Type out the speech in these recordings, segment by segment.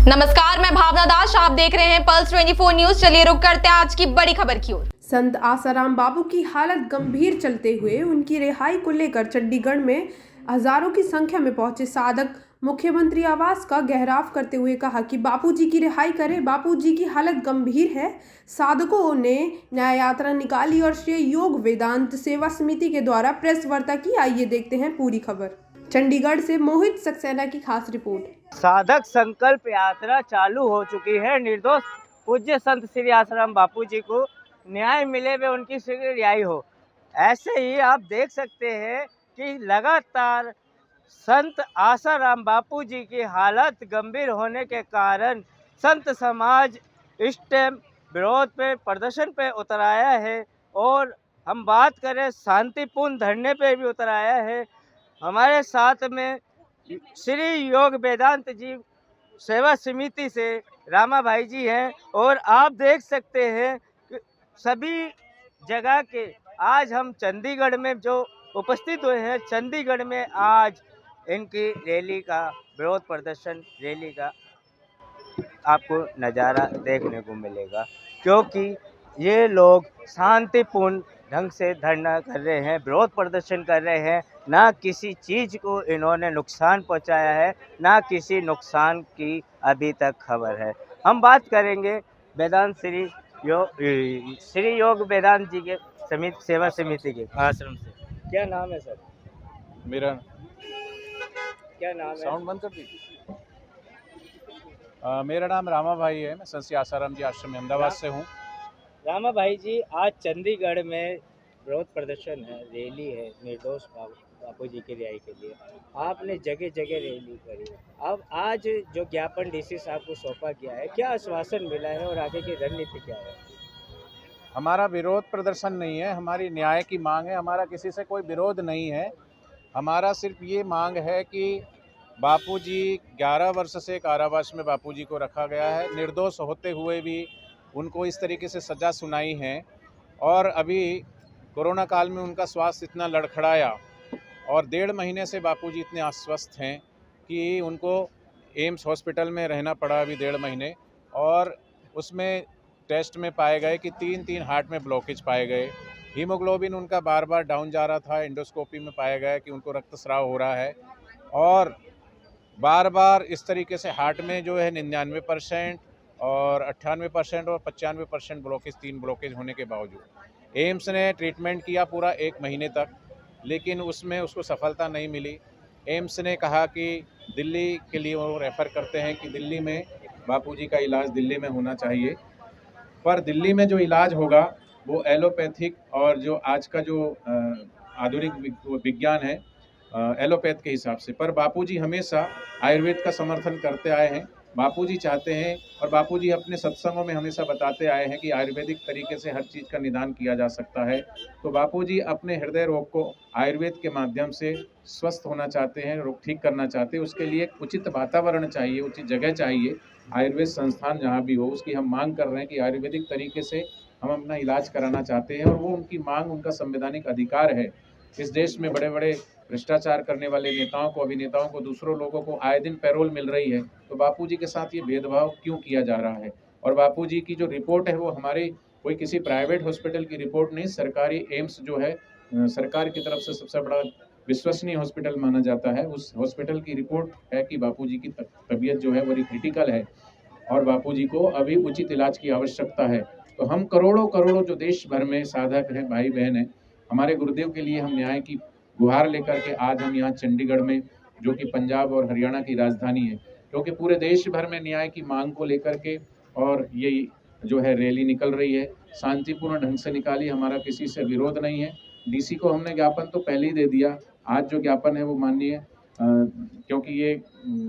नमस्कार, मैं भावना दास, आप देख रहे हैं पल्स 24 न्यूज। चलिए रुक करते हैं आज की बड़ी खबर की ओर। संत आसाराम बापू की हालत गंभीर चलते हुए उनकी रिहाई को लेकर चंडीगढ़ में हजारों की संख्या में पहुंचे साधक मुख्यमंत्री आवास का घेराव करते हुए कहा कि बापूजी की रिहाई करें, बापूजी की हालत गंभीर है। साधकों ने न्याय यात्रा निकाली और श्री योग वेदांत सेवा समिति के द्वारा प्रेस वार्ता की। आइए देखते हैं पूरी खबर। चंडीगढ़ से मोहित सक्सेना की खास रिपोर्ट। साधक संकल्प यात्रा चालू हो चुकी है। निर्दोष पूज्य संत श्री आसाराम बापू जी को न्याय मिले वे उनकी शीघ्र रिहाई हो। ऐसे ही आप देख सकते हैं कि लगातार संत आसाराम बापू जी की हालत गंभीर होने के कारण संत समाज इस टाइम विरोध पे प्रदर्शन पे उतर आया है और हम बात करें शांतिपूर्ण धरने पे भी उतर आया है। हमारे साथ में श्री योग वेदांत जी सेवा समिति से रामा भाई जी हैं और आप देख सकते हैं कि सभी जगह के आज हम चंडीगढ़ में जो उपस्थित हुए हैं, चंडीगढ़ में आज इनकी रैली का विरोध प्रदर्शन रैली का आपको नज़ारा देखने को मिलेगा, क्योंकि ये लोग शांतिपूर्ण ढंग से धरना कर रहे हैं, विरोध प्रदर्शन कर रहे हैं। ना किसी चीज़ को इन्होंने नुकसान पहुंचाया है, ना किसी नुकसान की अभी तक खबर है। हम बात करेंगे वेदांत श्री योग वेदांत जी के सेवा समिति के आश्रम से। क्या नाम है सर? मेरा क्या नाम है? साउंड बंद कर दीजिए। मेरा नाम रामा भाई है। मैं संत श्री आसाराम जी आश्रम अहमदाबाद से हूँ। रामा भाई जी, आज चंडीगढ़ में विरोध प्रदर्शन है, रैली है निर्दोष बापू जी की रिहाई के लिए। आपने जगह जगह रैली करी। अब आज जो ज्ञापन डीसी साहब को सौंपा गया है, क्या आश्वासन मिला है और आगे की रणनीति क्या है? हमारा विरोध प्रदर्शन नहीं है, हमारी न्याय की मांग है। हमारा किसी से कोई विरोध नहीं है। हमारा सिर्फ ये मांग है कि बापूजी 11 वर्ष से कारावास में बापूजी को रखा गया है। निर्दोष होते हुए भी उनको इस तरीके से सज़ा सुनाई है और अभी कोरोना काल में उनका स्वास्थ्य इतना लड़खड़ाया और 1.5 महीने से बापूजी इतने अस्वस्थ हैं कि उनको एम्स हॉस्पिटल में रहना पड़ा अभी 1.5 महीने। और उसमें टेस्ट में पाए गए कि 3 हार्ट में ब्लॉकेज पाए गए। हीमोग्लोबिन उनका बार बार डाउन जा रहा था। एंडोस्कोपी में पाया गया कि उनको रक्तस्राव हो रहा है और बार बार इस तरीके से हार्ट में जो है 99% और 98% और 95% ब्लॉकेज, 3 ब्लॉकेज होने के बावजूद एम्स ने ट्रीटमेंट किया पूरा 1 महीने तक, लेकिन उसमें उसको सफलता नहीं मिली। एम्स ने कहा कि दिल्ली के लिए वो रेफ़र करते हैं कि दिल्ली में बापूजी का इलाज दिल्ली में होना चाहिए, पर दिल्ली में जो इलाज होगा वो एलोपैथिक और जो आज का जो आधुनिक विज्ञान है एलोपैथ के हिसाब से। पर बापूजी हमेशा आयुर्वेद का समर्थन करते आए हैं। बापूजी चाहते हैं और बापूजी अपने सत्संगों में हमेशा बताते आए हैं कि आयुर्वेदिक तरीके से हर चीज़ का निदान किया जा सकता है। तो बापूजी अपने हृदय रोग को आयुर्वेद के माध्यम से स्वस्थ होना चाहते हैं, रोग ठीक करना चाहते हैं। उसके लिए एक उचित वातावरण चाहिए, उचित जगह चाहिए। आयुर्वेद संस्थान जहाँ भी हो उसकी हम मांग कर रहे हैं कि आयुर्वेदिक तरीके से हम अपना इलाज कराना चाहते हैं और वो उनकी मांग, उनका संवैधानिक अधिकार है। इस देश में बड़े बड़े भ्रष्टाचार करने वाले नेताओं को, अभिनेताओं को, दूसरों लोगों को आए दिन पैरोल मिल रही है, तो बापूजी के साथ ये भेदभाव क्यों किया जा रहा है? और बापूजी की जो रिपोर्ट है वो हमारे कोई किसी प्राइवेट हॉस्पिटल की रिपोर्ट नहीं, सरकारी एम्स जो है सरकार की तरफ से सबसे बड़ा विश्वसनीय हॉस्पिटल माना जाता है, उस हॉस्पिटल की रिपोर्ट है कि बापूजी की तबीयत जो है बड़ी क्रिटिकल है और बापूजी को अभी उचित इलाज की आवश्यकता है। तो हम करोड़ों जो देश भर में साधक हैं, भाई बहन हैं, हमारे गुरुदेव के लिए हम न्याय की गुहार लेकर के आज हम यहाँ चंडीगढ़ में, जो कि पंजाब और हरियाणा की राजधानी है, क्योंकि पूरे देश भर में न्याय की मांग को लेकर के और ये जो है रैली निकल रही है, शांतिपूर्ण ढंग से निकाली। हमारा किसी से विरोध नहीं है। डीसी को हमने ज्ञापन तो पहले ही दे दिया। आज जो ज्ञापन है वो माननीय क्योंकि ये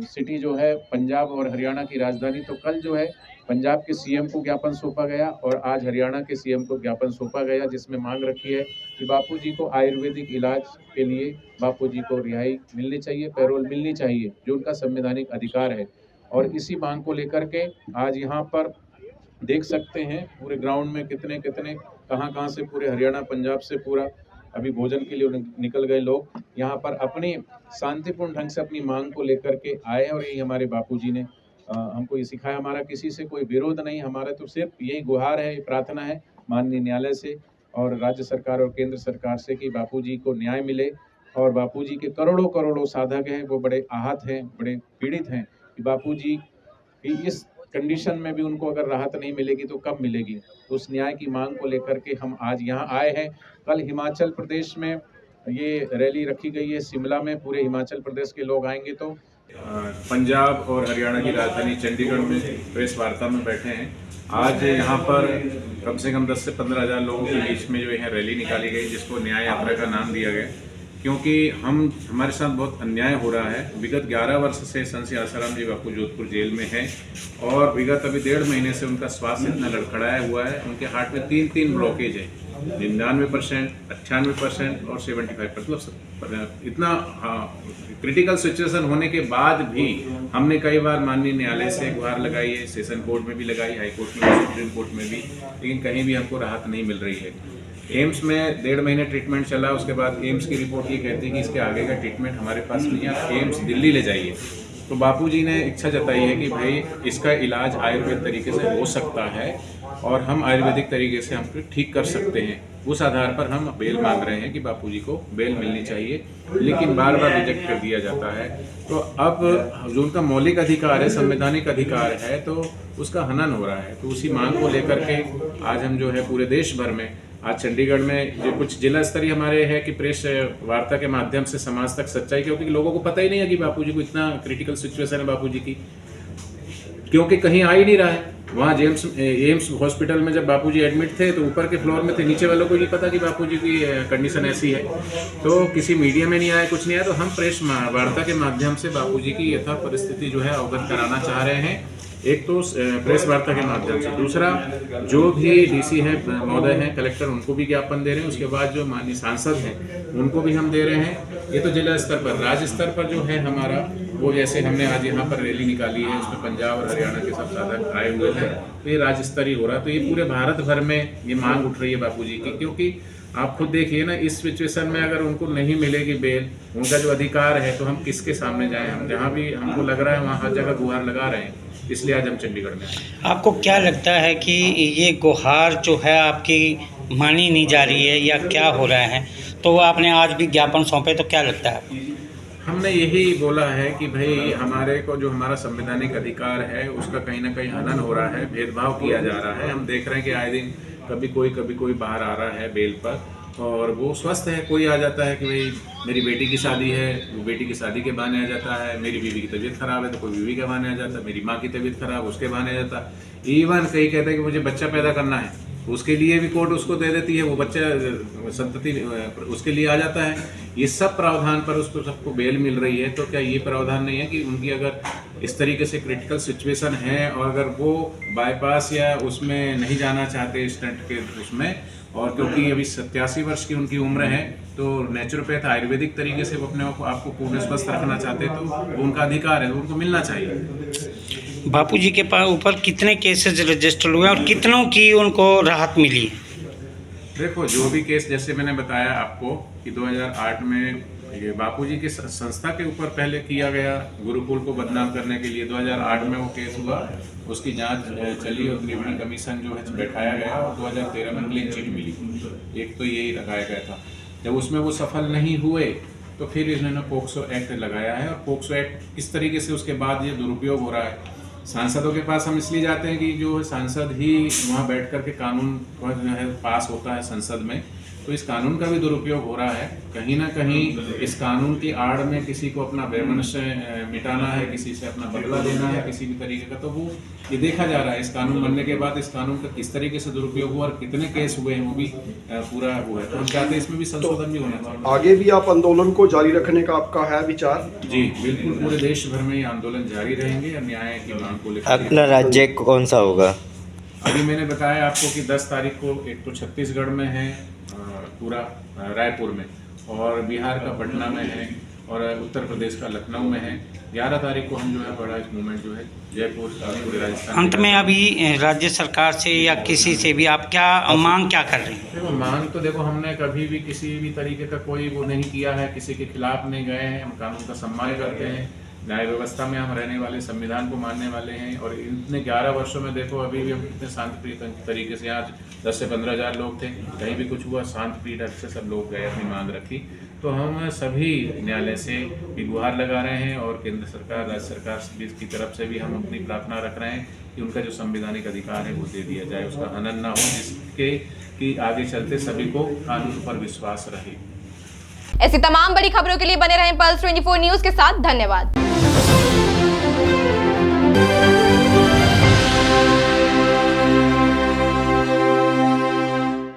सिटी जो है पंजाब और हरियाणा की राजधानी, तो कल जो है पंजाब के सीएम को ज्ञापन सौंपा गया और आज हरियाणा के सीएम को ज्ञापन सौंपा गया, जिसमें मांग रखी है कि बापूजी को आयुर्वेदिक इलाज के लिए बापूजी को रिहाई मिलनी चाहिए, पैरोल मिलनी चाहिए, जो उनका संवैधानिक अधिकार है। और इसी मांग को लेकर के आज यहाँ पर देख सकते हैं पूरे ग्राउंड में कितने कहाँ से पूरे हरियाणा पंजाब से पूरा अभी भोजन के लिए निकल गए लोग यहाँ पर अपनी शांतिपूर्ण ढंग से अपनी मांग को लेकर के आए और यही हमारे बापूजी ने हमको ये सिखाया। हमारा किसी से कोई विरोध नहीं, हमारा तो सिर्फ यही गुहार है, प्रार्थना है माननीय न्यायालय से और राज्य सरकार और केंद्र सरकार से कि बापूजी को न्याय मिले। और बापूजी के करोड़ों करोड़ों साधक हैं, वो बड़े आहत हैं, बड़े पीड़ित हैं कि बापूजी की इस कंडीशन में भी उनको अगर राहत नहीं मिलेगी तो कब मिलेगी। तो उस न्याय की मांग को लेकर के हम आज यहाँ आए हैं। कल हिमाचल प्रदेश में ये रैली रखी गई है, शिमला में पूरे हिमाचल प्रदेश के लोग आएंगे। तो पंजाब और हरियाणा की राजधानी चंडीगढ़ में प्रेस वार्ता में बैठे हैं। आज यहाँ पर कम से कम 10 से 15 हज़ार लोगों के बीच में जो है रैली निकाली गई, जिसको न्याय यात्रा का नाम दिया गया, क्योंकि हमारे साथ बहुत अन्याय हो रहा है। विगत 11 वर्ष से संत सियासाराम जी बापू जोधपुर जेल में हैं और विगत अभी 1.5 महीने से उनका स्वास्थ्य इतना लड़खड़ाया हुआ है। उनके हार्ट में 3 ब्लॉकेज है, 99%, 98% और 75%। मतलब इतना क्रिटिकल सिचुएशन होने के बाद भी हमने कई बार माननीय न्यायालय से गुहार लगाई है, सेशन कोर्ट में भी लगाई, हाई कोर्ट में भी, सुप्रीम कोर्ट में भी, लेकिन कहीं भी हमको राहत नहीं मिल रही है। एम्स में 1.5 महीने ट्रीटमेंट चला, उसके बाद एम्स की रिपोर्ट ये कहती है कि इसके आगे का ट्रीटमेंट हमारे पास नहीं है, एम्स दिल्ली ले जाइए। तो बापूजी ने इच्छा जताई है कि भाई इसका इलाज आयुर्वेद तरीके से हो सकता है और हम आयुर्वेदिक तरीके से हम ठीक कर सकते हैं। उस आधार पर हम बेल मांग रहे हैं कि बापूजी को बेल मिलनी चाहिए, लेकिन बार बार रिजेक्ट कर दिया जाता है। तो अब जो उनका मौलिक अधिकार है, संवैधानिक अधिकार है, तो उसका हनन हो रहा है। तो उसी मांग को लेकर के आज हम जो है पूरे देश भर में, आज चंडीगढ़ में जो कुछ जिला स्तरीय हमारे है कि प्रेस वार्ता के माध्यम से समाज तक सच्चाई, क्योंकि लोगों को पता ही नहीं है कि बापूजी को इतना क्रिटिकल सिचुएशन है बापूजी की, क्योंकि कहीं आ ही नहीं रहा है। वहाँ एम्स हॉस्पिटल में जब बापूजी एडमिट थे तो ऊपर के फ्लोर में थे, नीचे वालों को नहीं पता कि बापूजी की कंडीशन ऐसी है। तो किसी मीडिया में नहीं आया, कुछ नहीं आया, तो हम प्रेस वार्ता के माध्यम से बापूजी की यथा परिस्थिति जो है अवगत कराना चाह रहे हैं। एक तो प्रेस वार्ता के माध्यम से, दूसरा जो भी डीसी है महोदय हैं, कलेक्टर, उनको भी ज्ञापन दे रहे हैं। उसके बाद जो माननीय सांसद हैं उनको भी हम दे रहे हैं। ये तो जिला स्तर पर, राज्य स्तर पर जो है हमारा वो, जैसे हमने आज यहाँ पर रैली निकाली है, उसमें पंजाब और हरियाणा के सब साधक आए हुए थे, तो ये राज्य स्तरीय हो रहा है। तो ये पूरे भारत भर में ये मांग उठ रही है बापूजी की, क्योंकि आप खुद देखिए ना, इस सिचुएशन में अगर उनको नहीं मिलेगी बेल, उनका जो अधिकार है, तो हम किसके सामने जाएं। हम जहाँ भी हमको लग रहा है वहाँ हर जगह गुहार लगा रहे हैं, इसलिए आज हम चंडीगढ़ में आए। आपको क्या लगता है कि ये गुहार जो है आपकी मानी नहीं जा रही है या क्या हो रहा है? तो आपने आज भी ज्ञापन सौंपे, तो क्या लगता है आपको? हमने यही बोला है कि भाई हमारे को जो हमारा संवैधानिक अधिकार है उसका कहीं ना कहीं हनन हो रहा है, भेदभाव किया जा रहा है। हम देख रहे हैं कि आए दिन कभी कोई बाहर आ रहा है बेल पर, और वो स्वस्थ है, कोई आ जाता है कि भाई मेरी बेटी की शादी है, वो बेटी की शादी के बहाने आ जाता है। मेरी बीवी की तबीयत खराब है तो कोई बीवी के बहाने आ जाता है। मेरी माँ की तबीयत खराब, उसके बहाने आ जाता है। इवन कई कहते हैं कि मुझे बच्चा पैदा करना है, उसके लिए भी कोर्ट उसको दे देती है, वो बच्चा संतति उसके लिए आ जाता है। ये सब प्रावधान पर उसको सबको बेल मिल रही है। तो क्या ये प्रावधान नहीं है कि उनकी अगर इस तरीके से क्रिटिकल सिचुएशन है और अगर वो बाईपास या उसमें नहीं जाना चाहते स्टंट के उसमें, और क्योंकि अभी 87 वर्ष की उनकी उम्र है, तो नेचुरोपैथ आयुर्वेदिक तरीके से वो अपने आपको पूर्ण स्वस्थ रखना चाहते हैं, तो वो उनका अधिकार है, उनको मिलना चाहिए। बापूजी के पास ऊपर कितने केसेस रजिस्टर हुए और कितनों की उनको राहत मिली? देखो, जो भी केस, जैसे मैंने बताया आपको कि 2008 में ये बापूजी की संस्था के ऊपर पहले किया गया, गुरुकुल को बदनाम करने के लिए 2008 में वो केस हुआ, उसकी जांच चली और त्रिवेणी कमीशन जो है बैठाया गया और 2013 में क्लीन चिट मिली। एक तो यही लगाया गया था। जब उसमें वो सफल नहीं हुए तो फिर इन्होंने पोक्सो एक्ट लगाया है, और पोक्सो एक्ट किस तरीके से उसके बाद ये दुरुपयोग हो रहा है। सांसदों के पास हम इसलिए जाते हैं कि जो सांसद ही वहाँ बैठ कर के कानून जो है पास होता है संसद में, तो इस कानून का भी दुरुपयोग हो रहा है। कहीं ना कहीं इस कानून की आड़ में किसी को अपना वैमनस्य मिटाना है, किसी से अपना बदला देना है किसी भी तरीके का, तो वो ये देखा जा रहा है। इस कानून बनने के बाद इस कानून का किस तरीके से दुरुपयोग हुआ और कितने केस हुए हैं वो भी पूरा हुआ है। तो हम चाहते हैं इसमें भी संशोधन भी होना चाहिए। आगे भी आप आंदोलन को जारी रखने का आपका है विचार? जी बिल्कुल, पूरे देश भर में ये आंदोलन जारी रहेंगे और न्याय की मांग को लेकर। अगला राज्य कौन सा होगा? अभी मैंने बताया आपको कि 10 तारीख को एक तो छत्तीसगढ़ में है, पूरा रायपुर में, और बिहार का पटना में है, और उत्तर प्रदेश का लखनऊ में है। 11 तारीख को हम जो है बड़ा मूवमेंट जो है जयपुर, पूरे राजस्थान। अंत में अभी राज्य सरकार से या किसी से भी आप क्या मांग क्या कर रहे हैं? देखो, मांग तो देखो, हमने कभी भी किसी भी तरीके का कोई वो नहीं किया है, किसी के खिलाफ नहीं गए हैं। हम कानून का सम्मान करते हैं, न्याय व्यवस्था में हम रहने वाले, संविधान को मानने वाले हैं। और इतने 11 वर्षों में देखो अभी भी हम कितने शांतिप्रिय तरीके से, आज 10 से 15 हज़ार लोग थे, कहीं भी कुछ हुआ शांतिप्रिय ढंग से सब लोग गए, अपनी मांग रखी। तो हम सभी न्यायालय से भी गुहार लगा रहे हैं और केंद्र सरकार, राज्य सरकार की तरफ से भी हम अपनी प्रार्थना रख रहे हैं कि उनका जो संवैधानिक अधिकार है वो दे दिया जाए, उसका हनन ना हो, जिसके कि आगे चलते सभी को कानून पर विश्वास रहे। ऐसी तमाम बड़ी खबरों के लिए बने रहें पल्स 24 न्यूज के साथ। धन्यवाद।